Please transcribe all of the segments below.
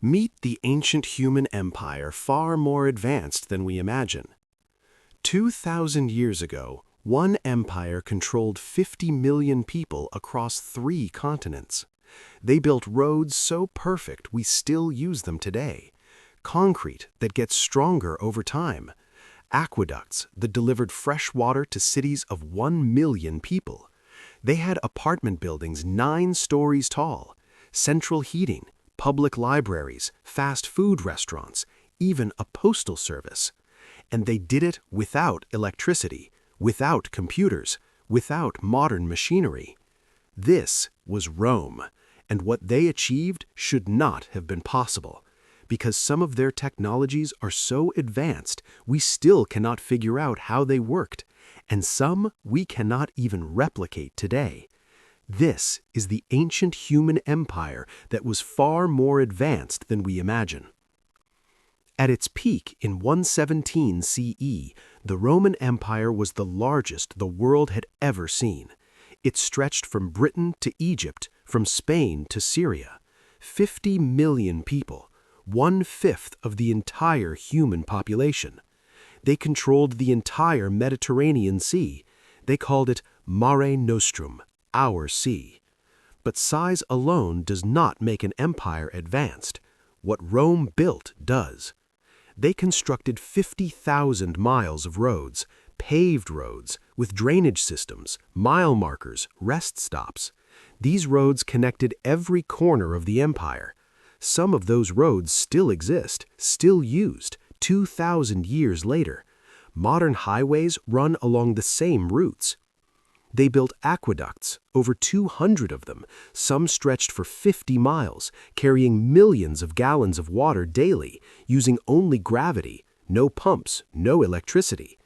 Meet the ancient human empire far more advanced than we imagine. 2,000 years ago, one empire controlled 50 million people across 3 continents. They built roads so perfect we still use them today. Concrete that gets stronger over time. Aqueducts that delivered fresh water to cities of 1 million people. They had apartment buildings 9 stories tall, central heating, public libraries, fast food restaurants, even a postal service. And they did it without electricity, without computers, without modern machinery. This was Rome, and what they achieved should not have been possible, because some of their technologies are so advanced we still cannot figure out how they worked, and some we cannot even replicate today. This is the ancient human empire that was far more advanced than we imagine. At its peak in 117 CE, the Roman Empire was the largest the world had ever seen. It stretched from Britain to Egypt, from Spain to Syria. 50 million people, 1/5 of the entire human population. They controlled the entire Mediterranean Sea. They called it Mare Nostrum, our sea. But size alone does not make an empire advanced. What Rome built does. They constructed 50,000 miles of roads, paved roads, with drainage systems, mile markers, rest stops. These roads connected every corner of the empire. Some of those roads still exist, still used, 2,000 years later. Modern highways run along the same routes. They built aqueducts, over 200 of them, some stretched for 50 miles, carrying millions of gallons of water daily, using only gravity, no pumps, no electricity.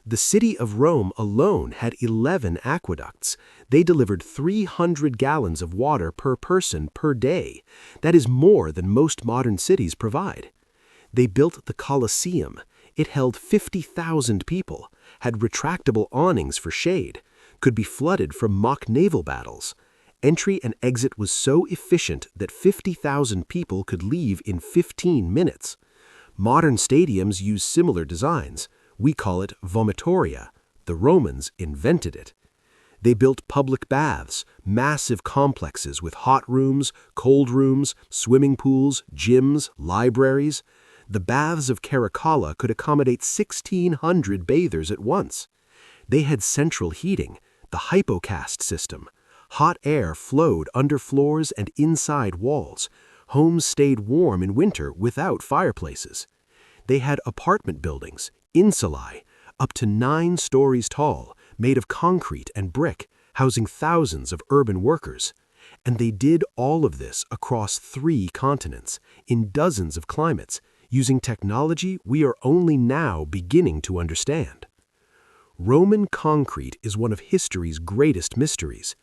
The city of Rome alone had 11 aqueducts. They delivered 300 gallons of water per person per day. That is more than most modern cities provide. They built the Colosseum. It held 50,000 people, had retractable awnings for shade, could be flooded from mock naval battles. Entry and exit was so efficient that 50,000 people could leave in 15 minutes. Modern stadiums use similar designs. We call it vomitoria. The Romans invented it. They built public baths, massive complexes with hot rooms, cold rooms, swimming pools, gyms, libraries. The baths of Caracalla could accommodate 1,600 bathers at once. They had central heating, the hypocast system. Hot air flowed under floors and inside walls. Homes stayed warm in winter without fireplaces. They had apartment buildings, insulae, up to 9 stories tall, made of concrete and brick, housing thousands of urban workers. And they did all of this across 3 continents, in dozens of climates, using technology we are only now beginning to understand. Roman concrete is one of history's greatest mysteries.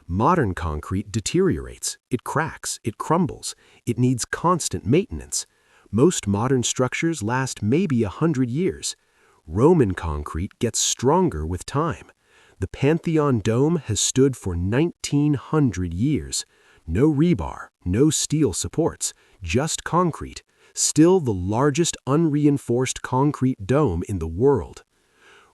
Modern concrete deteriorates, it cracks, it crumbles, it needs constant maintenance. Most modern structures last maybe 100 years. Roman concrete gets stronger with time. The Pantheon dome has stood for 1,900 years. No rebar, no steel supports, just concrete. Still the largest unreinforced concrete dome in the world.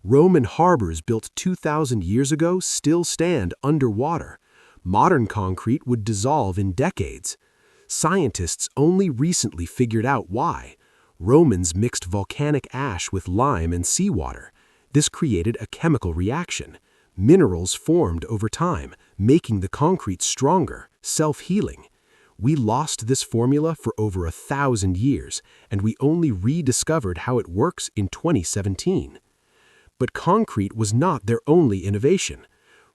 Roman harbors built 2,000 years ago still stand underwater. Modern concrete would dissolve in decades. Scientists only recently figured out why. Romans mixed volcanic ash with lime and seawater. This created a chemical reaction. Minerals formed over time, making the concrete stronger, self-healing. We lost this formula for over 1,000 years, and we only rediscovered how it works in 2017. But concrete was not their only innovation.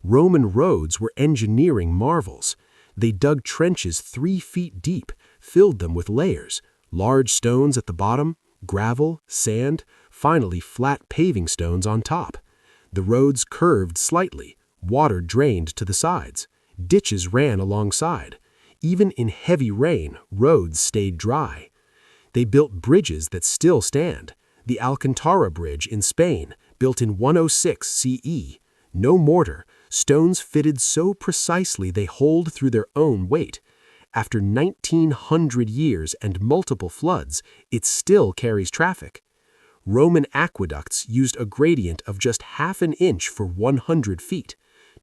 Roman roads were engineering marvels. They dug trenches 3 feet deep, filled them with layers, large stones at the bottom, gravel, sand, finally flat paving stones on top. The roads curved slightly, water drained to the sides, ditches ran alongside. Even in heavy rain, roads stayed dry. They built bridges that still stand. The Alcantara Bridge in Spain, built in 106 CE. No mortar, stones fitted so precisely they hold through their own weight. After 1900 years and multiple floods, it still carries traffic. Roman aqueducts used a gradient of just half an inch for 100 feet.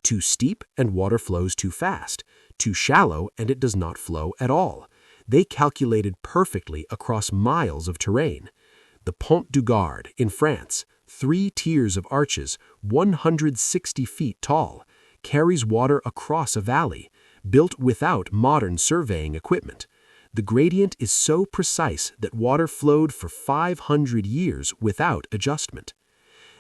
Too steep and water flows too fast. Too shallow and it does not flow at all. They calculated perfectly across miles of terrain. The Pont du Gard in France, 3 tiers of arches, 160 feet tall, carries water across a valley, built without modern surveying equipment. The gradient is so precise that water flowed for 500 years without adjustment.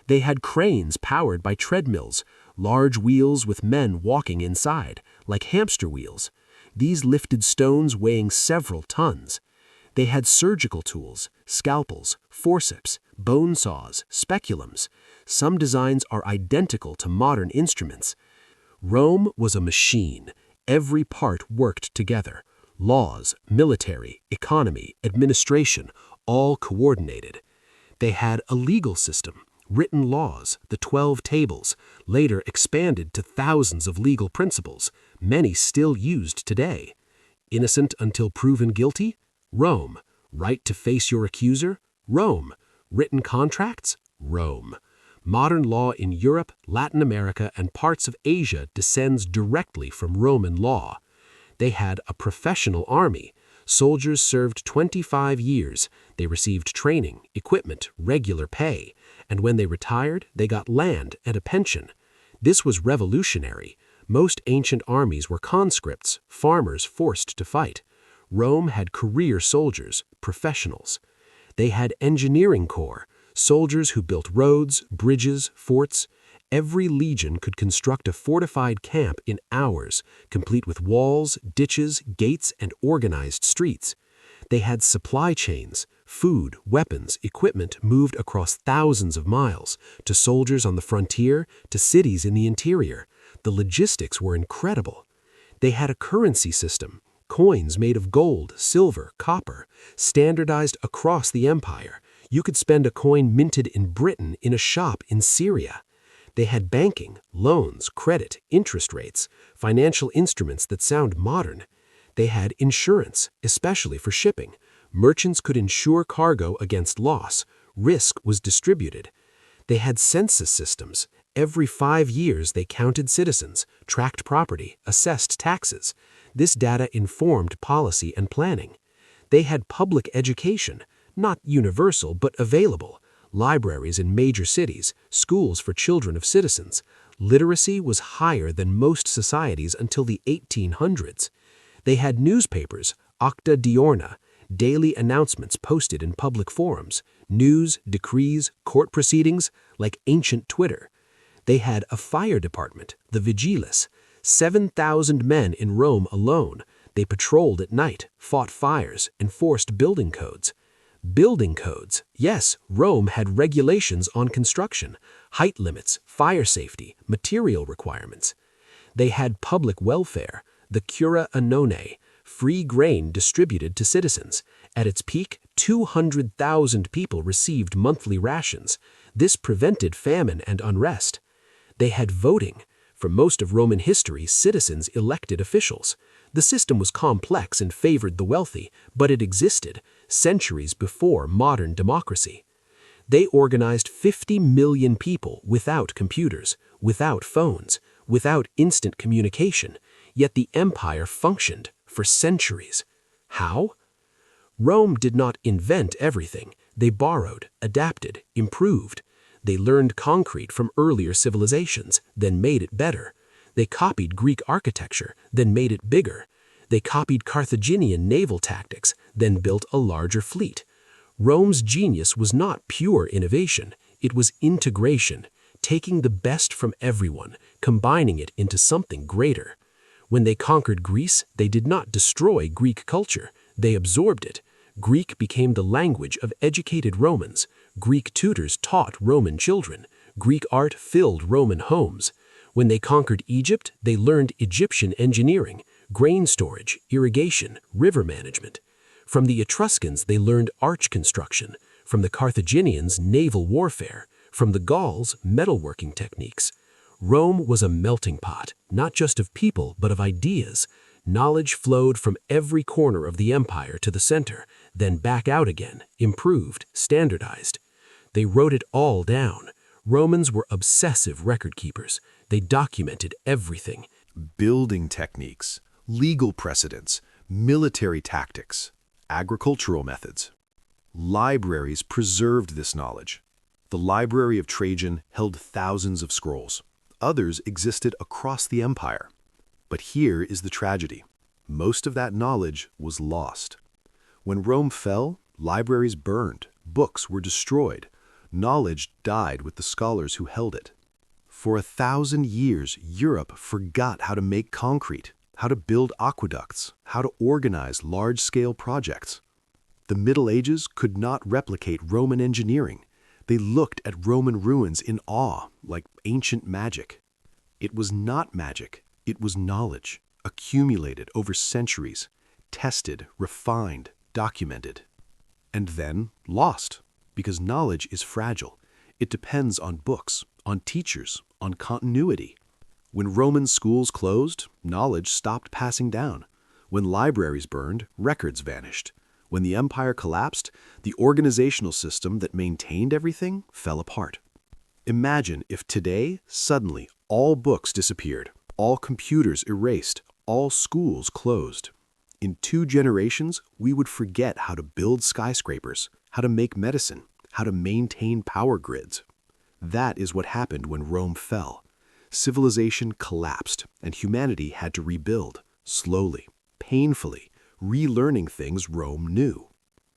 They had cranes powered by treadmills, large wheels with men walking inside, like hamster wheels. These lifted stones weighing several tons. They had surgical tools, scalpels, forceps, bone saws, speculums. Some designs are identical to modern instruments. Rome was a machine. Every part worked together. Laws, military, economy, administration, all coordinated. They had a legal system, written laws, the 12 tables, later expanded to thousands of legal principles, many still used today. Innocent until proven guilty? Rome. Right to face your accuser? Rome. Written contracts? Rome. Modern law in Europe, Latin America, and parts of Asia descends directly from Roman law. They had a professional army. Soldiers served 25 years. They received training, equipment, regular pay, and when they retired, they got land and a pension. This was revolutionary. Most ancient armies were conscripts, farmers forced to fight. Rome had career soldiers, professionals. They had engineering corps, soldiers who built roads, bridges, forts. Every legion could construct a fortified camp in hours, complete with walls, ditches, gates, and organized streets. They had supply chains. Food, weapons, equipment moved across thousands of miles, to soldiers on the frontier, to cities in the interior. The logistics were incredible. They had a currency system, coins made of gold, silver, copper, standardized across the empire. You could spend a coin minted in Britain in a shop in Syria. They had banking, loans, credit, interest rates, financial instruments that sound modern. They had insurance, especially for shipping. Merchants could insure cargo against loss. Risk was distributed. They had census systems. Every 5 years they counted citizens, tracked property, assessed taxes. This data informed policy and planning. They had public education, not universal but available. Libraries in major cities, schools for children of citizens. Literacy was higher than most societies until the 1800s. They had newspapers, acta diurna, daily announcements posted in public forums, news, decrees, court proceedings, like ancient Twitter. They had a fire department, the Vigiles, 7,000 men in Rome alone. They patrolled at night, fought fires, enforced building codes. Building codes. Yes, Rome had regulations on construction, height limits, fire safety, material requirements. They had public welfare, the cura annone, free grain distributed to citizens. At its peak, 200,000 people received monthly rations. This prevented famine and unrest. They had voting. For most of Roman history, citizens elected officials. The system was complex and favored the wealthy, but it existed, centuries before modern democracy. They organized 50 million people without computers, without phones, without instant communication, yet the empire functioned for centuries. How? Rome did not invent everything. They borrowed, adapted, improved. They learned concrete from earlier civilizations, then made it better. They copied Greek architecture, then made it bigger. They copied Carthaginian naval tactics, then built a larger fleet. Rome's genius was not pure innovation, it was integration, taking the best from everyone, combining it into something greater. When they conquered Greece, they did not destroy Greek culture, they absorbed it. Greek became the language of educated Romans. Greek tutors taught Roman children. Greek art filled Roman homes. When they conquered Egypt, they learned Egyptian engineering, grain storage, irrigation, river management. From the Etruscans, they learned arch construction. From the Carthaginians, naval warfare. From the Gauls, metalworking techniques. Rome was a melting pot, not just of people, but of ideas. Knowledge flowed from every corner of the empire to the center, then back out again, improved, standardized. They wrote it all down. Romans were obsessive record keepers. They documented everything. Building techniques, legal precedents, military tactics, agricultural methods. Libraries preserved this knowledge. The Library of Trajan held thousands of scrolls. Others existed across the empire. But here is the tragedy. Most of that knowledge was lost. When Rome fell, libraries burned, books were destroyed. Knowledge died with the scholars who held it. For 1,000 years, Europe forgot how to make concrete, how to build aqueducts, how to organize large-scale projects. The Middle Ages could not replicate Roman engineering. They looked at Roman ruins in awe, like ancient magic. It was not magic, it was knowledge, accumulated over centuries, tested, refined, documented. And then lost, because knowledge is fragile. It depends on books, on teachers, on continuity. When Roman schools closed, knowledge stopped passing down. When libraries burned, records vanished. When the empire collapsed, the organizational system that maintained everything fell apart. Imagine if today, suddenly, all books disappeared, all computers erased, all schools closed. In 2 generations, we would forget how to build skyscrapers, how to make medicine, how to maintain power grids. That is what happened when Rome fell. Civilization collapsed, and humanity had to rebuild, slowly, painfully, relearning things Rome knew.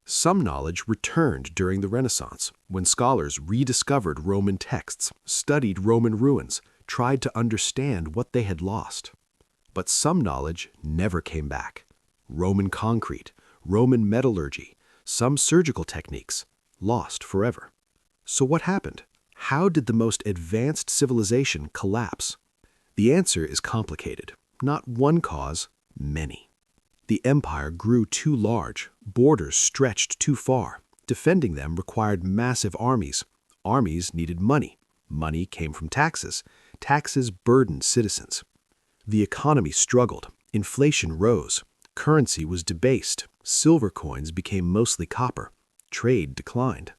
Some knowledge returned during the Renaissance, when scholars rediscovered Roman texts, studied Roman ruins, tried to understand what they had lost. But some knowledge never came back. Roman concrete, Roman metallurgy, some surgical techniques, lost forever. So what happened? How did the most advanced civilization collapse? The answer is complicated. Not one cause, many. The empire grew too large, borders stretched too far. Defending them required massive armies. Armies needed money. Money came from taxes. Taxes burdened citizens. The economy struggled. Inflation rose. Currency was debased. Silver coins became mostly copper. Trade declined.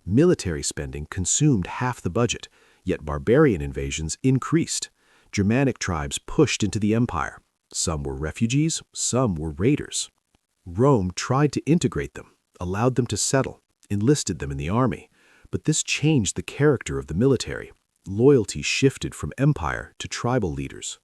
Military spending consumed half the budget, yet barbarian invasions increased. Germanic tribes pushed into the empire. Some were refugees, some were raiders. Rome tried to integrate them, allowed them to settle, enlisted them in the army. But this changed the character of the military. Loyalty shifted from empire to tribal leaders.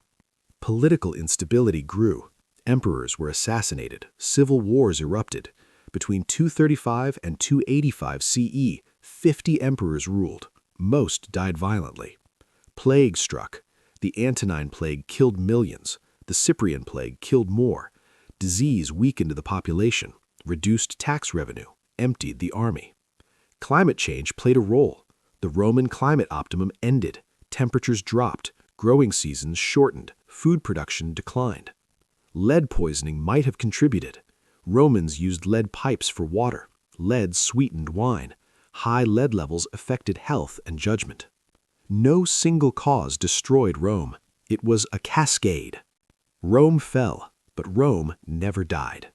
Political instability grew. Emperors were assassinated. Civil wars erupted. Between 235 and 285 CE, 50 emperors ruled. Most died violently. Plague struck. The Antonine Plague killed millions. The Cyprian Plague killed more. Disease weakened the population, reduced tax revenue, emptied the army. Climate change played a role. The Roman climate optimum ended. Temperatures dropped. Growing seasons shortened. Food production declined. Lead poisoning might have contributed. Romans used lead pipes for water. Lead sweetened wine. High lead levels affected health and judgment. No single cause destroyed Rome. It was a cascade. Rome fell, but Rome never died.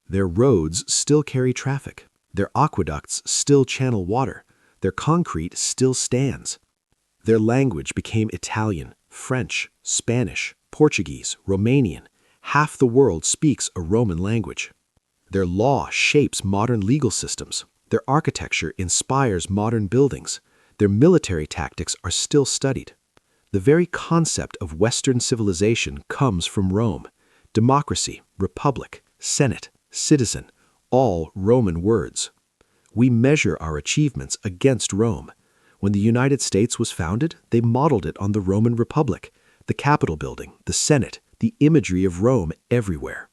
Their roads still carry traffic. Their aqueducts still channel water. Their concrete still stands. Their language became Italian, French, Spanish, Portuguese, Romanian. Half the world speaks a Roman language. Their law shapes modern legal systems. Their architecture inspires modern buildings. Their military tactics are still studied. The very concept of Western civilization comes from Rome. Democracy, republic, senate, citizen, all Roman words. We measure our achievements against Rome. When the United States was founded, they modeled it on the Roman Republic, the Capitol building, the Senate, the imagery of Rome everywhere.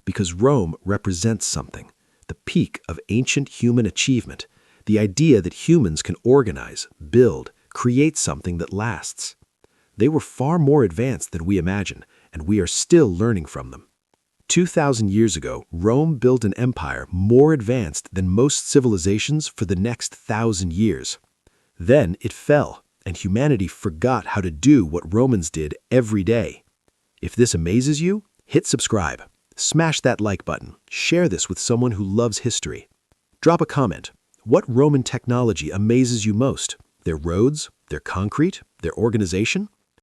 Because Rome represents something, the peak of ancient human achievement, the idea that humans can organize, build, create something that lasts. They were far more advanced than we imagine, and we are still learning from them. 2,000 years ago, Rome built an empire more advanced than most civilizations for the next 1,000 years. Then it fell, and humanity forgot how to do what Romans did every day. If this amazes you, Hit subscribe, smash that like button, share this with someone who loves history. Drop a comment. What Roman technology amazes you most? Their roads, their concrete, their organization?